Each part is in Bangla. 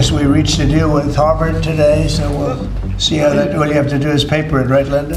guess we reached a deal with Harvard today, so we'll see how that. All you have to do is paper it, right, Linda?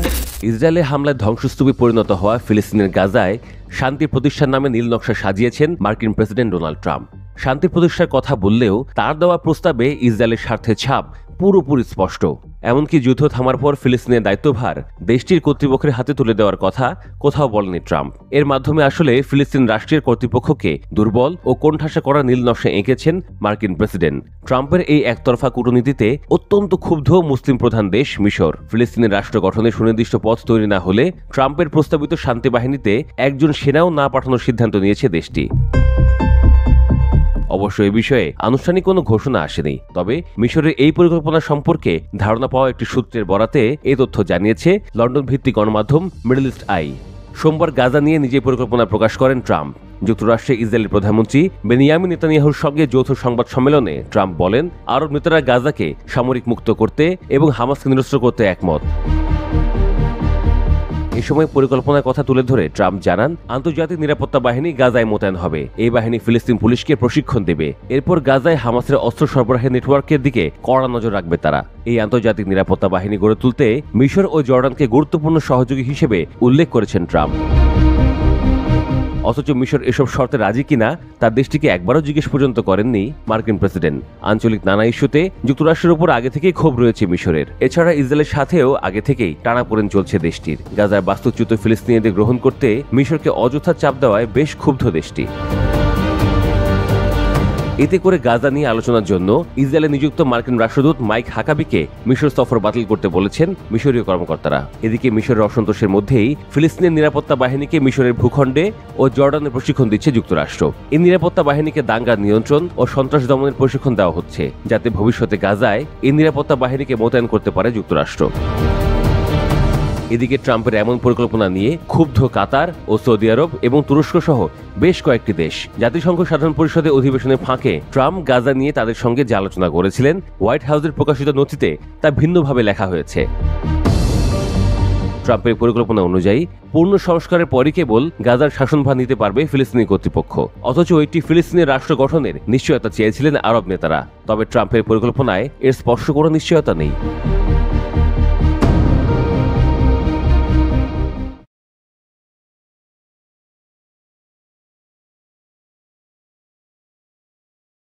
ইসরায়েলে হামলায় ধ্বংসস্তূপে পরিণত হওয়া ফিলিস্তিনের গাজায় শান্তি প্রতিষ্ঠার নামে নীল নকশা সাজিয়েছেন মার্কিন প্রেসিডেন্ট ডোনাল্ড ট্রাম্প। শান্তি প্রতিষ্ঠার কথা বললেও তার দেওয়া প্রস্তাবে ইসরায়েলের স্বার্থের ছাপ পুরোপুরি স্পষ্ট। এমনকি যুদ্ধ থামার পর ফিলিস্তিনের দায়িত্বভার দেশটির কর্তৃপক্ষের হাতে তুলে দেওয়ার কথা কোথাও বলেনি ট্রাম্প। এর মাধ্যমে আসলে ফিলিস্তিন রাষ্ট্রের কর্তৃপক্ষকে দুর্বল ও কোণঠাসা করা নীল নকশা এঁকেছেন মার্কিন প্রেসিডেন্ট। ট্রাম্পের এই একতরফা কূটনীতিতে অত্যন্ত ক্ষুব্ধ মুসলিম প্রধান দেশ মিশর। ফিলিস্তিনের রাষ্ট্র গঠনের সুনির্দিষ্ট পথ তৈরি না হলে ট্রাম্পের প্রস্তাবিত শান্তি বাহিনীতে একজন সেনাও না পাঠানোর সিদ্ধান্ত নিয়েছে দেশটি। অবশ্য এ বিষয়ে আনুষ্ঠানিক কোনো ঘোষণা আসেনি। তবে মিশরের এই পরিকল্পনা সম্পর্কে ধারণা পাওয়া একটি সূত্রের বরাতে এই তথ্য জানিয়েছে লন্ডন ভিত্তিক গণমাধ্যম মিডল ইস্ট আই। সোমবার গাজা নিয়ে নিজের পরিকল্পনা প্রকাশ করেন ট্রাম্প। যুক্তরাষ্ট্রে ইসরায়েলের প্রধানমন্ত্রী বেনিয়ামিন নেতানিয়াহুর সঙ্গে যৌথ সংবাদ সম্মেলনে ট্রাম্প বলেন, আরব নেতারা গাজাকে সামরিক মুক্ত করতে এবং হামাসকে নিরস্ত্র করতে একমত। এ সময় পরিকল্পনার কথা তুলে ধরে ট্রাম্প জানান, আন্তর্জাতিক নিরাপত্তা বাহিনী গাজায় মোতায়েন হবে। এই বাহিনী ফিলিস্তিন পুলিশকে প্রশিক্ষণ দেবে। এরপর গাজায় হামাসের অস্ত্র সরবরাহের নেটওয়ার্কের দিকে কড়া নজর রাখবে তারা। এই আন্তর্জাতিক নিরাপত্তা বাহিনী গড়ে তুলতে মিশর ও জর্ডানকে গুরুত্বপূর্ণ সহযোগী হিসেবে উল্লেখ করেছেন ট্রাম্প। অথচ মিশর এসব শর্তে রাজি কিনা তার দেশটিকে একবারও জিজ্ঞেস পর্যন্ত করেননি মার্কিন প্রেসিডেন্ট। আঞ্চলিক নানা ইস্যুতে যুক্তরাষ্ট্রের উপর আগে থেকেই ক্ষোভ রয়েছে মিশরের। এছাড়া ইসরায়েলের সাথেও আগে থেকেই টানাপোড়েন চলছে দেশটির। গাজায় বাস্তুচ্যুত ফিলিস্তিনিদের গ্রহণ করতে মিশরকে অযথা চাপ দেওয়ায় বেশ ক্ষুব্ধ দেশটি। এতে করে গাজা নিয়ে আলোচনার জন্য ইসরায়েলে নিযুক্ত মার্কিন রাষ্ট্রদূত মাইক হাকাবিকে মিশর সফর বাতিল করতে বলেছেন মিশরীয় কর্মকর্তারা। এদিকে মিশরের অসন্তোষের মধ্যেই ফিলিস্তিনের নিরাপত্তা বাহিনীকে মিশরের ভূখণ্ডে ও জর্ডানে প্রশিক্ষণ দিচ্ছে যুক্তরাষ্ট্র। এই নিরাপত্তা বাহিনীকে দাঙ্গা নিয়ন্ত্রণ ও সন্ত্রাস দমনের প্রশিক্ষণ দেওয়া হচ্ছে, যাতে ভবিষ্যতে গাজায় এই নিরাপত্তা বাহিনীকে মোতায়েন করতে পারে যুক্তরাষ্ট্র। এদিকে ট্রাম্পের এমন পরিকল্পনা নিয়ে ক্ষুব্ধ কাতার ও সৌদি আরব এবং তুরস্ক সহ বেশ কয়েকটি দেশ। জাতিসংঘ সাধারণ পরিষদের অধিবেশনের ফাঁকে ট্রাম্প গাজা নিয়ে তাদের সঙ্গে যে আলোচনা করেছিলেন, হোয়াইট হাউসের প্রকাশিত নথিতে তা ভিন্নভাবে লেখা হয়েছে। ট্রাম্পের পরিকল্পনা অনুযায়ী পূর্ণ সংস্কারের পরই কেবল গাজার শাসনভার নিতে পারবে ফিলিস্তিনি কর্তৃপক্ষ। অথচ একটি ফিলিস্তিনের রাষ্ট্র গঠনের নিশ্চয়তা চেয়েছিলেন আরব নেতারা। তবে ট্রাম্পের পরিকল্পনায় এর স্পর্শ কোনো নিশ্চয়তা নেই।